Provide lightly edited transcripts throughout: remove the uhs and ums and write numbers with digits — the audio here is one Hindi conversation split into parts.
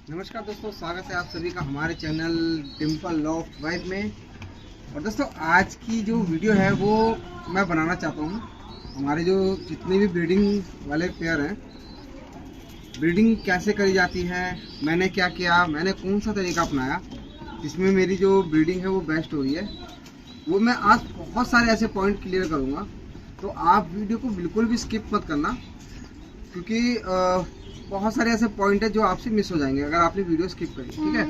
नमस्कार दोस्तों, स्वागत है आप सभी का हमारे चैनल डिम्पल लॉफ्ट वाइफ में। और दोस्तों आज की जो वीडियो है वो मैं बनाना चाहता हूँ। हमारे जो जितने भी ब्रीडिंग वाले पेयर हैं, ब्रीडिंग कैसे करी जाती है, मैंने क्या किया, मैंने कौन सा तरीका अपनाया जिसमें मेरी जो ब्रीडिंग है वो बेस्ट हो रही है, वो मैं आज बहुत सारे ऐसे पॉइंट क्लियर करूँगा। तो आप वीडियो को बिल्कुल भी स्किप मत करना, क्योंकि बहुत सारे ऐसे पॉइंट है जो आपसे मिस हो जाएंगे अगर आपने वीडियो स्किप करी। ठीक है,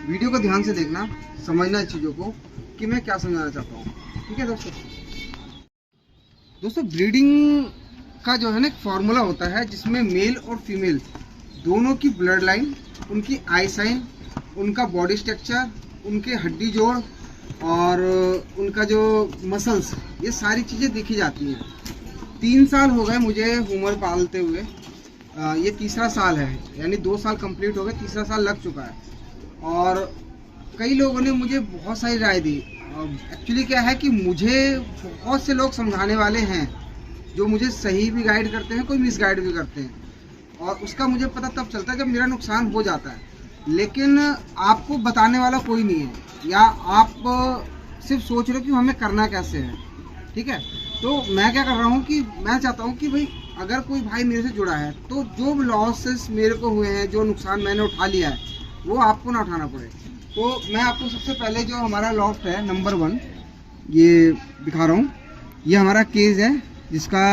वीडियो को ध्यान से देखना, समझना चीज़ों को कि मैं क्या समझाना चाहता हूँ। ठीक है दोस्तों, ब्रीडिंग का जो है ना एक फॉर्मूला होता है जिसमें मेल और फीमेल दोनों की ब्लड लाइन, उनकी आई साइन, उनका बॉडी स्ट्रक्चर, उनके हड्डी जोड़ और उनका जो मसल्स, ये सारी चीज़ें देखी जाती हैं। 3 साल हो गए मुझे उम्र पालते हुए, ये तीसरा साल है, यानी 2 साल कंप्लीट हो गए, तीसरा साल लग चुका है। और कई लोगों ने मुझे बहुत सारी राय दी। एक्चुअली क्या है कि मुझे बहुत से लोग समझाने वाले हैं जो मुझे सही भी गाइड करते हैं, कोई मिस गाइड भी करते हैं, और उसका मुझे पता तब चलता है जब मेरा नुकसान हो जाता है। लेकिन आपको बताने वाला कोई नहीं है, या आप सिर्फ सोच रहे हो कि हमें करना कैसे है। ठीक है, तो मैं क्या कर रहा हूँ कि मैं चाहता हूँ कि भाई अगर कोई भाई मेरे से जुड़ा है तो जो लॉसेस मेरे को हुए हैं, जो नुकसान मैंने उठा लिया है, वो आपको ना उठाना पड़े। तो मैं आपको सबसे पहले जो हमारा लॉफ्ट है नंबर 1 ये दिखा रहा हूँ। ये हमारा केज है जिसका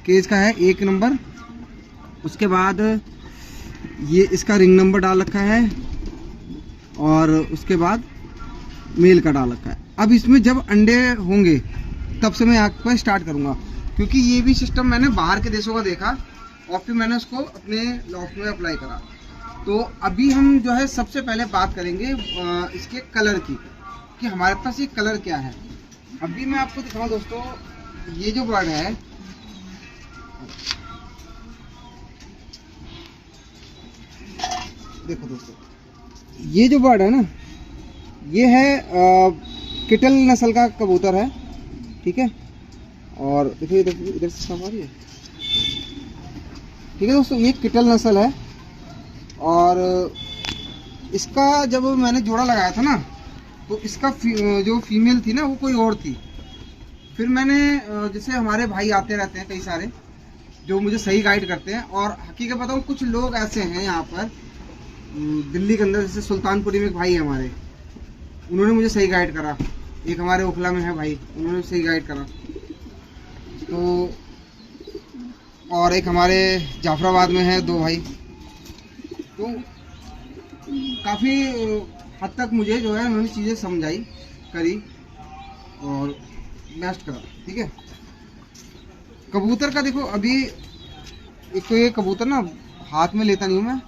केज का है 1 नंबर। उसके बाद ये इसका रिंग नंबर डाल रखा है और उसके बाद मेल का डाल रखा है। अब इसमें जब अंडे होंगे तब से मैं आपको स्टार्ट करूँगा, क्योंकि ये भी सिस्टम मैंने बाहर के देशों का देखा और फिर मैंने उसको अपने लॉफ्ट में अप्लाई करा। तो अभी हम जो है सबसे पहले बात करेंगे इसके कलर की, कि हमारे पास ये कलर क्या है। अभी मैं आपको दिखाऊं दोस्तों, ये जो बर्ड है, देखो दोस्तों, ये जो बर्ड है ना, ये है किटल नस्ल का कबूतर है। ठीक है, और देखिए इधर से साफ आ रही है। ठीक है दोस्तों, ये किटल नस्ल है। और इसका जब मैंने जोड़ा लगाया था ना, तो इसका जो फीमेल थी ना वो कोई और थी। फिर मैंने जैसे हमारे भाई आते रहते हैं कई सारे जो मुझे सही गाइड करते हैं, और हकीकत बताऊँ कुछ लोग ऐसे हैं यहाँ पर दिल्ली के अंदर, जैसे सुल्तानपुरी में एक भाई है हमारे, उन्होंने मुझे सही गाइड करा। एक हमारे ओखला में है भाई, उन्होंने सही गाइड करा। तो और एक हमारे जाफराबाद में है 2 भाई। तो काफ़ी हद तक मुझे जो है उन्होंने चीज़ें समझाई, करी और बेस्ट करा। ठीक है, कबूतर का देखो, अभी एक तो ये कबूतर ना हाथ में लेता नहीं हूँ मैं,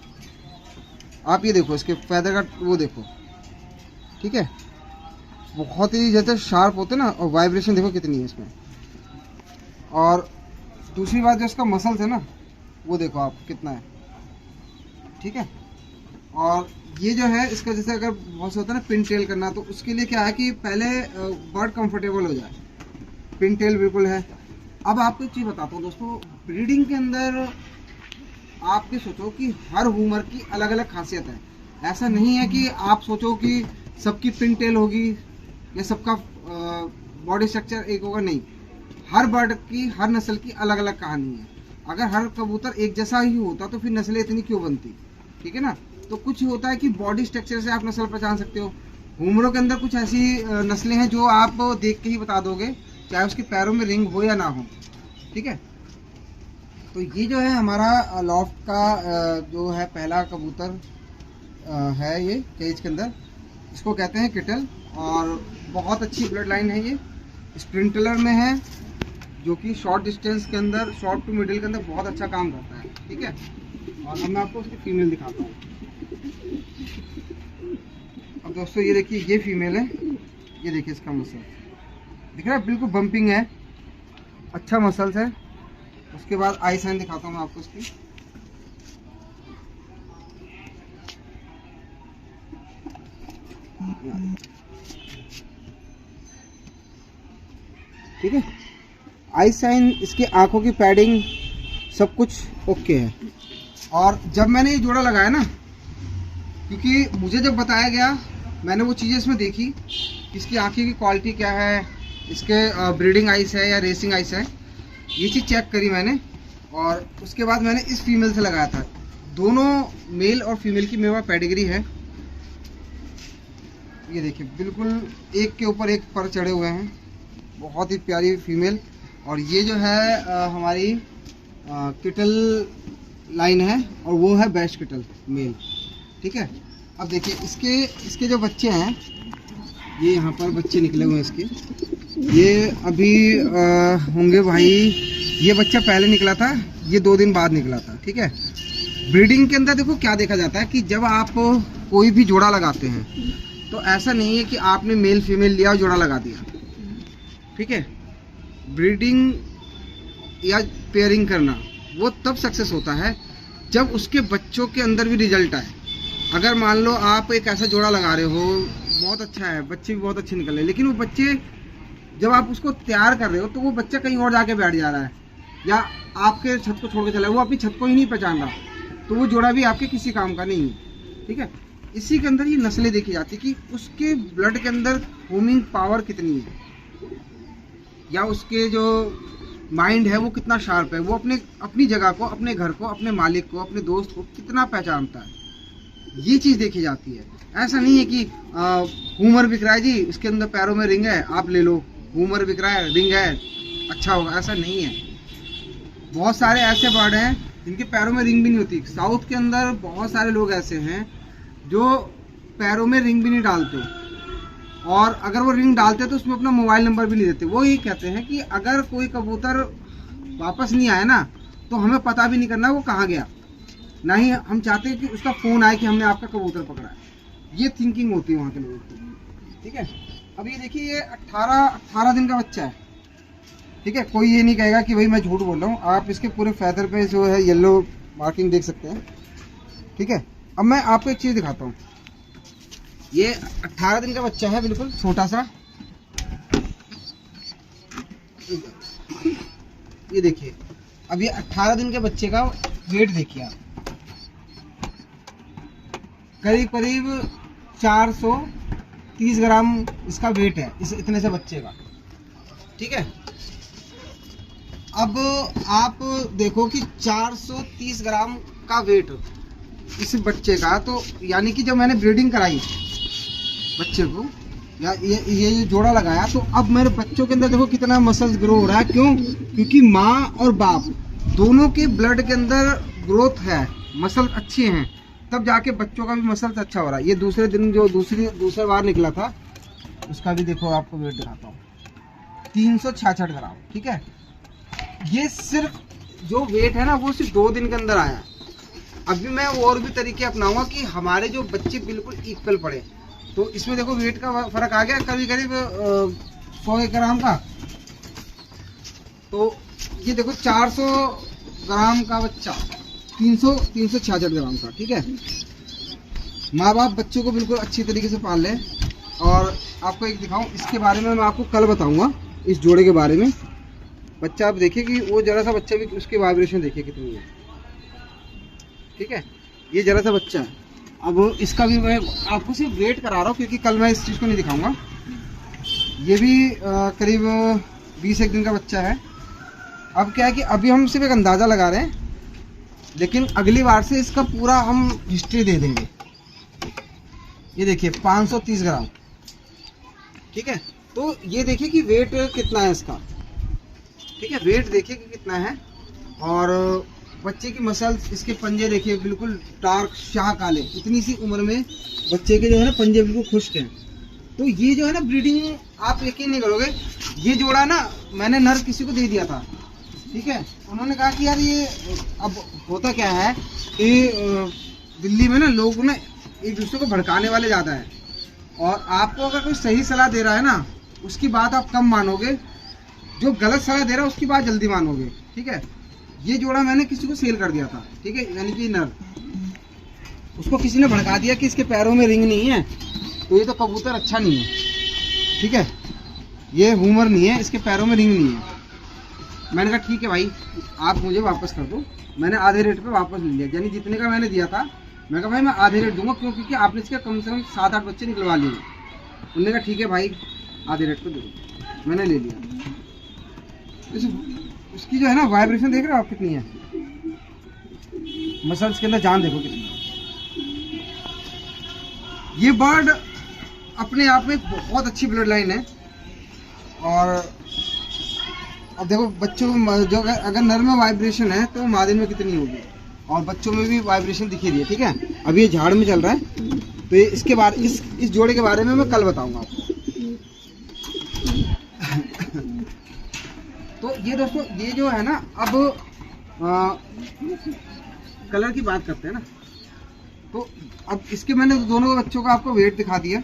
आप ये देखो इसके फैदर का वो देखो। ठीक है, बहुत ही जैसे शार्प होते ना, और वाइब्रेशन देखो कितनी है इसमें। और दूसरी बात जो इसका मसल्स है ना, वो देखो आप कितना है। ठीक है, और ये जो है इसका जैसे अगर बहुत से होता है ना पिन टेल करना, तो उसके लिए क्या है कि पहले बर्ड कंफर्टेबल हो जाए। पिन टेल बिल्कुल है। अब आपको एक चीज़ बताता हूँ दोस्तों, ब्रीडिंग के अंदर आप ये सोचो कि हर ह्यूमर की अलग अलग खासियत है। ऐसा नहीं है कि आप सोचो कि सबकी पिन टेल होगी या सबका बॉडी स्ट्रक्चर एक होगा, नहीं। हर बर्ड की, हर नस्ल की अलग अलग कहानी है। अगर हर कबूतर एक जैसा ही होता तो फिर नस्लें इतनी क्यों बनती। ठीक है ना, तो कुछ होता है कि बॉडी स्ट्रक्चर से आप नस्ल पहचान सकते हो। ह्यूमरों के अंदर कुछ ऐसी नस्लें हैं जो आप देख के ही बता दोगे, चाहे उसके पैरों में रिंग हो या ना हो। ठीक है, तो ये जो है हमारा लॉफ्ट का जो है पहला कबूतर है ये केज के अंदर, इसको कहते हैं किटल, और बहुत अच्छी ब्लड लाइन है। ये स्प्रिंटलर में है, जो कि शॉर्ट डिस्टेंस के अंदर, शॉर्ट टू मिडिल के अंदर बहुत अच्छा काम करता है। ठीक है, और अब मैं आपको उसकी फीमेल दिखाता हूँ। अब दोस्तों ये देखिए, ये फीमेल है, ये देखिए इसका मसल दिख रहा है, बिल्कुल बम्पिंग है, अच्छा मसल्स है। उसके बाद आई साइन दिखाता हूँ मैं आपको इसकी। ठीक है, आई साइन, इसकी आंखों की पैडिंग, सब कुछ ओके है। और जब मैंने ये जोड़ा लगाया ना, क्योंकि मुझे जब बताया गया, मैंने वो चीज़ें इसमें देखी, इसकी आँखें की क्वालिटी क्या है, इसके ब्रीडिंग आइस है या रेसिंग आइस है, ये चीज़ चेक करी मैंने। और उसके बाद मैंने इस फीमेल से लगाया था। दोनों मेल और फीमेल की मेरे पास पेडिग्री है। ये देखिए बिल्कुल एक के ऊपर एक पर चढ़े हुए हैं, बहुत ही प्यारी फीमेल। और ये जो है हमारी किटल लाइन है और वो है बेस्ट किटल मेल। ठीक है, अब देखिए इसके जो बच्चे हैं, ये यहाँ पर बच्चे निकले हुए हैं इसके। ये अभी होंगे भाई, ये बच्चा पहले निकला था, ये 2 दिन बाद निकला था। ठीक है, ब्रीडिंग के अंदर देखो क्या देखा जाता है कि जब आप कोई भी जोड़ा लगाते हैं तो ऐसा नहीं है कि आपने मेल फीमेल लिया और जोड़ा लगा दिया। ठीक है, ब्रीडिंग या पेयरिंग करना वो तब सक्सेस होता है जब उसके बच्चों के अंदर भी रिजल्ट आए। अगर मान लो आप एक ऐसा जोड़ा लगा रहे हो, बहुत अच्छा है, बच्चे भी बहुत अच्छे निकल रहे हैं, लेकिन वो बच्चे जब आप उसको तैयार कर रहे हो तो वो बच्चा कहीं और जाके बैठ जा रहा है या आपके छत को छोड़ के चला है, वो अपनी छत को ही नहीं पहचान रहा, तो वो जोड़ा भी आपके किसी काम का नहीं है। ठीक है, इसी के अंदर ये नस्लें देखी जाती कि उसके ब्लड के अंदर होमिंग पावर कितनी है या उसके जो माइंड है वो कितना शार्प है, वो अपनी जगह को, अपने घर को, अपने मालिक को, अपने दोस्त को कितना पहचानता है, ये चीज़ देखी जाती है। ऐसा नहीं है कि हुमर बिक रहा है जी, इसके अंदर पैरों में रिंग है, आप ले लो, हुमर बिक रहा है, रिंग है, अच्छा होगा, ऐसा नहीं है। बहुत सारे ऐसे बर्ड हैं जिनके पैरों में रिंग भी नहीं होती। साउथ के अंदर बहुत सारे लोग ऐसे हैं जो पैरों में रिंग भी नहीं डालते, और अगर वो रिंग डालते तो उसमें अपना मोबाइल नंबर भी नहीं देते। वो ये कहते हैं कि अगर कोई कबूतर वापस नहीं आया ना तो हमें पता भी नहीं करना वो कहाँ गया, ना ही हम चाहते हैं कि उसका फ़ोन आए कि हमने आपका कबूतर पकड़ा है। ये थिंकिंग होती है वहाँ के लोगों की। ठीक है, अब ये देखिए ये 18 दिन का बच्चा है। ठीक है, कोई ये नहीं कहेगा कि भाई मैं झूठ बोल रहा हूँ। आप इसके पूरे फैदर पे जो है येलो मार्किंग देख सकते हैं। ठीक है, अब मैं आपको एक चीज़ दिखाता हूँ। ये 18 दिन का बच्चा है, बिल्कुल छोटा सा। ये देखिए, अब ये 18 दिन के बच्चे का वेट देखिए आप, करीब करीब 430 ग्राम इसका वेट है, इस इतने से बच्चे का। ठीक है, अब आप देखो कि 430 ग्राम का वेट इस बच्चे का, तो यानी कि जब मैंने ब्रीडिंग कराई बच्चे को या ये जोड़ा लगाया, तो अब मेरे बच्चों के अंदर देखो कितना मसल्स ग्रो हो रहा है। क्यों? क्योंकि माँ और बाप दोनों के ब्लड के अंदर ग्रोथ है, मसल अच्छे हैं, तब जाके बच्चों का भी मसल अच्छा हो रहा है। ये दूसरे दिन जो दूसरे बार निकला था, उसका भी देखो आपको वेट दिखाता हूँ, 366 ग्राम। ठीक है, ये सिर्फ जो वेट है ना वो सिर्फ 2 दिन के अंदर आया। अभी मैं और भी तरीके अपनाऊंगा कि हमारे जो बच्चे बिल्कुल इक्वल पड़े। तो इसमें देखो वेट का फर्क आ गया, करीब 100 ग्राम का। तो ये देखो 400 ग्राम का बच्चा, 366 ग्राम का। ठीक है, माँ बाप बच्चों को बिल्कुल अच्छी तरीके से पाल लें। और आपको एक दिखाऊं, इसके बारे में मैं आपको कल बताऊंगा, इस जोड़े के बारे में। बच्चा आप देखिए कि वो जरा सा बच्चा भी, उसकी वाइब्रेशन देखिए कितनी है। ठीक है, ये जरा सा बच्चा है। अब इसका भी मैं आपको सिर्फ वेट करा रहा हूँ क्योंकि कल मैं इस चीज़ को नहीं दिखाऊंगा। ये भी करीब 20 दिन का बच्चा है। अब क्या है कि अभी हम सिर्फ एक अंदाज़ा लगा रहे हैं, लेकिन अगली बार से इसका पूरा हम हिस्ट्री दे देंगे। ये देखिए 530 ग्राम। ठीक है, तो ये देखिए कि वेट कितना है इसका। ठीक है, वेट देखिए कि कितना है। और बच्चे की मसल्स, इसके पंजे देखिए बिल्कुल डार्क शाह काले। इतनी सी उम्र में बच्चे के जो है ना पंजे बिल्कुल खुश्क हैं। तो ये जो है ना ब्रीडिंग, आप यकीन नहीं करोगे, ये जोड़ा ना मैंने नर किसी को दे दिया था। ठीक है, उन्होंने कहा कि यार ये, अब होता क्या है कि दिल्ली में ना लोग ना एक दूसरे को भड़काने वाले ज़्यादा है, और आपको अगर कोई सही सलाह दे रहा है ना उसकी बात आप कम मानोगे, जो गलत सलाह दे रहा है उसकी बात जल्दी मानोगे। ठीक है, ये जोड़ा मैंने किसी को सेल कर दिया था। ठीक है, यानी कि नर, उसको किसी ने भड़का दिया कि इसके पैरों में रिंग नहीं है, तो ये तो कबूतर अच्छा नहीं है। ठीक है, ये हुमर नहीं है, इसके पैरों में रिंग नहीं है। मैंने कहा ठीक है भाई, आप मुझे वापस कर दो। मैंने आधे रेट पे वापस ले लिया, यानी जितने का मैंने दिया था मैं कहा भाई मैं आधे रेट दूंगा, क्योंकि आपने इसके कम से कम 7-8 बच्चे निकलवा लिए। उन्होंने कहा ठीक है भाई आधे रेट पे दे दो। मैंने ले लिया। उसकी जो है ना वाइब्रेशन देख रहे हो आप कितनी है, मसल्स के अंदर जान देखो कितनी। ये बर्ड अपने आप में बहुत अच्छी ब्लड लाइन है। और अब देखो बच्चों में जो अगर नर में वाइब्रेशन है तो मादे में कितनी होगी, और बच्चों में भी वाइब्रेशन दिखी रही है। ठीक है, अभी ये झाड़ में चल रहा है, तो ये इसके बारे इस जोड़े के बारे में मैं कल बताऊंगा आपको। तो ये दोस्तों ये जो है ना, अब कलर की बात करते हैं ना, तो अब इसके मैंने दोनों बच्चों का आपको वेट दिखा दिया,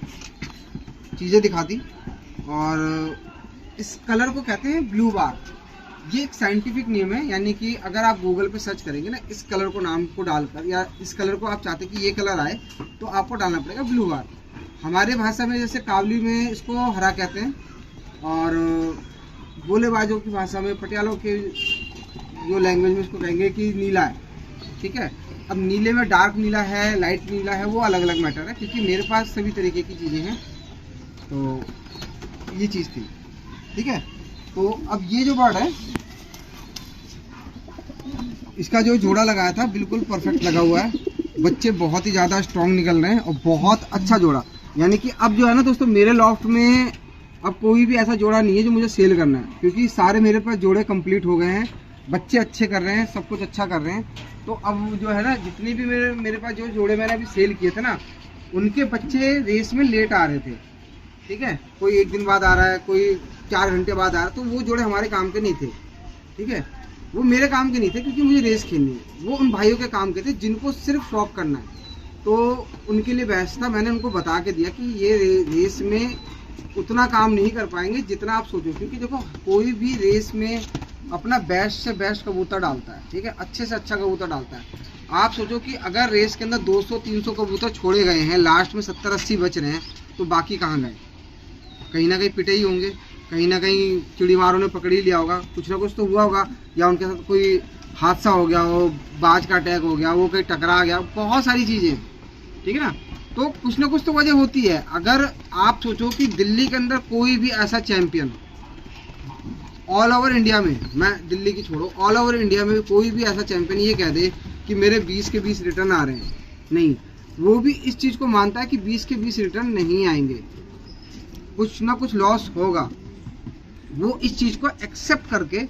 चीज़ें दिखा दी। और इस कलर को कहते हैं ब्लू बार। ये एक साइंटिफिक नेम है, यानी कि अगर आप गूगल पे सर्च करेंगे ना इस कलर को नाम को डालकर, या इस कलर को आप चाहते हैं कि ये कलर आए, तो आपको डालना पड़ेगा ब्लू बार। हमारे भाषा में जैसे कावली में इसको हरा कहते हैं, और गोलेबाजों की भाषा में, पटियालों के जो लैंग्वेज में इसको कहेंगे कि नीला है। ठीक है, अब नीले में डार्क नीला है, लाइट नीला है, वो अलग अलग मैटर है, क्योंकि मेरे पास सभी तरीके की चीज़ें हैं। तो ये चीज़ थी। ठीक है, तो अब ये जो बर्ड है, इसका जो जोड़ा लगाया था बिल्कुल परफेक्ट लगा हुआ है। बच्चे बहुत ही ज़्यादा स्ट्रॉन्ग निकल रहे हैं और बहुत अच्छा जोड़ा। यानी कि अब जो है ना दोस्तों, मेरे लॉफ्ट में अब कोई भी ऐसा जोड़ा नहीं है जो मुझे सेल करना है, क्योंकि सारे मेरे पास जोड़े कंप्लीट हो गए हैं, बच्चे अच्छे कर रहे हैं, सब कुछ अच्छा कर रहे हैं। तो अब जो है ना, जितनी भी मेरे पास जो जोड़े मैंने अभी सेल किए थे ना, उनके बच्चे रेस में लेट आ रहे थे। ठीक है, कोई 1 दिन बाद आ रहा है, कोई 4 घंटे बाद आ रहा है, तो वो जोड़े हमारे काम के नहीं थे। ठीक है, वो मेरे काम के नहीं थे, क्योंकि मुझे रेस खेलनी है। वो उन भाइयों के काम के थे जिनको सिर्फ शौक करना है, तो उनके लिए बेस्ट था। मैंने उनको बता के दिया कि ये रेस में उतना काम नहीं कर पाएंगे जितना आप सोचो, क्योंकि देखो कोई भी रेस में अपना बेस्ट से बेस्ट कबूतर डालता है। ठीक है, अच्छे से अच्छा कबूतर डालता है। आप सोचो कि अगर रेस के अंदर 200-300 कबूतर छोड़े गए हैं, लास्ट में 70-80 बच रहे हैं, तो बाकी कहाँ गए? कहीं ना कहीं पिटे ही होंगे, कहीं ना कहीं चिड़ीमारों ने पकड़ ही लिया होगा, कुछ ना कुछ तो हुआ होगा, या उनके साथ कोई हादसा हो गया हो, बाज का अटैक हो गया, वो कहीं टकरा गया, बहुत सारी चीज़ें। ठीक है ना, तो कुछ ना कुछ तो वजह होती है। अगर आप सोचो कि दिल्ली के अंदर कोई भी ऐसा चैंपियन ऑल ओवर इंडिया में, मैं दिल्ली की छोड़ो, ऑल ओवर इंडिया में कोई भी ऐसा चैंपियन ये कह दे कि मेरे 20 के 20 रिटर्न आ रहे हैं, नहीं, वो भी इस चीज़ को मानता है कि 20 के 20 रिटर्न नहीं आएंगे, कुछ ना कुछ लॉस होगा। वो इस चीज़ को एक्सेप्ट करके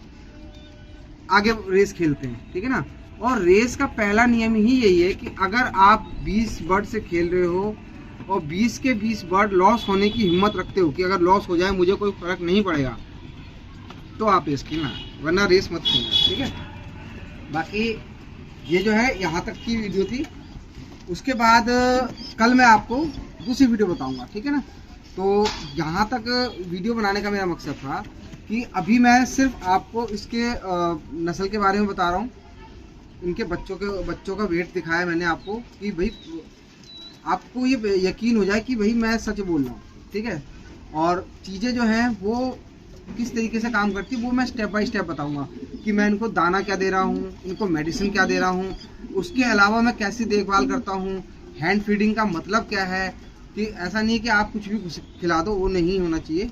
आगे रेस खेलते हैं। ठीक है ना, और रेस का पहला नियम ही यही है कि अगर आप 20 बर्ड से खेल रहे हो और 20 के 20 बर्ड लॉस होने की हिम्मत रखते हो कि अगर लॉस हो जाए मुझे कोई फर्क नहीं पड़ेगा, तो आप रेस खेलना, वरना रेस मत खेलना। ठीक है, बाकी ये जो है यहाँ तक की वीडियो थी। उसके बाद कल मैं आपको दूसरी वीडियो बताऊँगा। ठीक है ना, तो यहाँ तक वीडियो बनाने का मेरा मकसद था कि अभी मैं सिर्फ आपको इसके नस्ल के बारे में बता रहा हूँ, इनके बच्चों का वेट दिखाया मैंने आपको, कि भाई आपको ये यकीन हो जाए कि भाई मैं सच बोल रहा हूँ। ठीक है, और चीज़ें जो हैं वो किस तरीके से काम करती है वो मैं स्टेप बाय स्टेप बताऊंगा, कि मैं इनको दाना क्या दे रहा हूँ, इनको मेडिसिन क्या दे रहा हूँ, उसके अलावा मैं कैसी देखभाल करता हूँ, हैंड फीडिंग का मतलब क्या है, कि ऐसा नहीं कि आप कुछ भी खिला दो, वो नहीं होना चाहिए।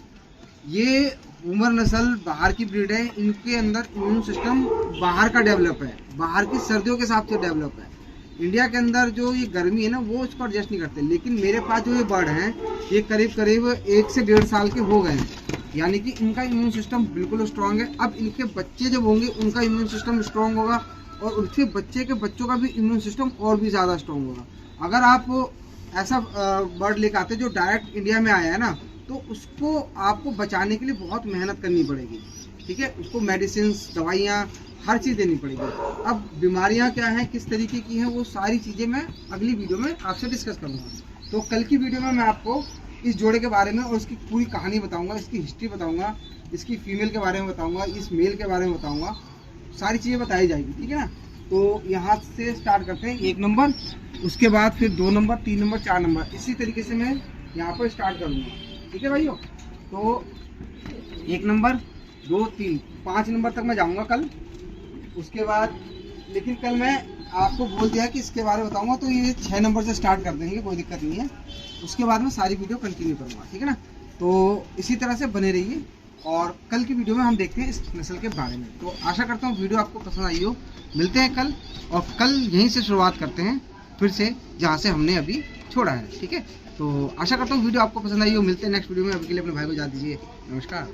ये उमर नस्ल बाहर की ब्रीड है, इनके अंदर इम्यून सिस्टम बाहर का डेवलप है, बाहर की सर्दियों के हिसाब से डेवलप है। इंडिया के अंदर जो ये गर्मी है ना, वो इसको एडजस्ट नहीं करते। लेकिन मेरे पास जो ये बर्ड हैं, ये करीब करीब 1 से 1.5 साल के हो गए हैं, यानी कि इनका इम्यून सिस्टम बिल्कुल स्ट्रांग है। अब इनके बच्चे जब होंगे उनका इम्यून सिस्टम स्ट्रांग होगा, और उसके बच्चे के बच्चों का भी इम्यून सिस्टम और भी ज़्यादा स्ट्रांग होगा। अगर आप ऐसा बर्ड लेकर आते जो डायरेक्ट इंडिया में आया है ना, तो उसको आपको बचाने के लिए बहुत मेहनत करनी पड़ेगी। ठीक है, उसको मेडिसिन, दवाइयाँ, हर चीज़ देनी पड़ेगी। अब बीमारियाँ क्या हैं, किस तरीके की हैं, वो सारी चीज़ें मैं अगली वीडियो में आपसे डिस्कस करूँगा। तो कल की वीडियो में मैं आपको इस जोड़े के बारे में और इसकी पूरी कहानी बताऊँगा, इसकी हिस्ट्री बताऊँगा, इसकी फीमेल के बारे में बताऊँगा, इस मेल के बारे में बताऊँगा, सारी चीज़ें बताई जाएगी। ठीक है ना, तो यहाँ से स्टार्ट करते हैं 1 नंबर, उसके बाद फिर 2 नंबर, 3 नंबर, 4 नंबर, इसी तरीके से मैं यहाँ पर स्टार्ट करूँगा। ठीक है भाइयों, तो 1 नंबर, 2, 3, 5 नंबर तक मैं जाऊँगा कल। उसके बाद लेकिन कल मैं आपको बोल दिया कि इसके बारे में बताऊंगा, तो ये 6 नंबर से स्टार्ट कर देंगे, कोई दिक्कत नहीं है। उसके बाद में सारी वीडियो कंटिन्यू करूँगा, ठीक है ना। तो इसी तरह से बने रहिए और कल की वीडियो में हम देखते हैं इस नस्ल के बारे में। तो आशा करता हूँ वीडियो आपको पसंद आई हो। मिलते हैं कल, और कल यहीं से शुरुआत करते हैं फिर से जहाँ से हमने अभी छोड़ा है, ठीक है। तो आशा करता हूँ वीडियो आपको पसंद आई हो। मिलते हैं नेक्स्ट वीडियो में। अभी के लिए अपने भाई को इजाज़त दीजिए। नमस्कार।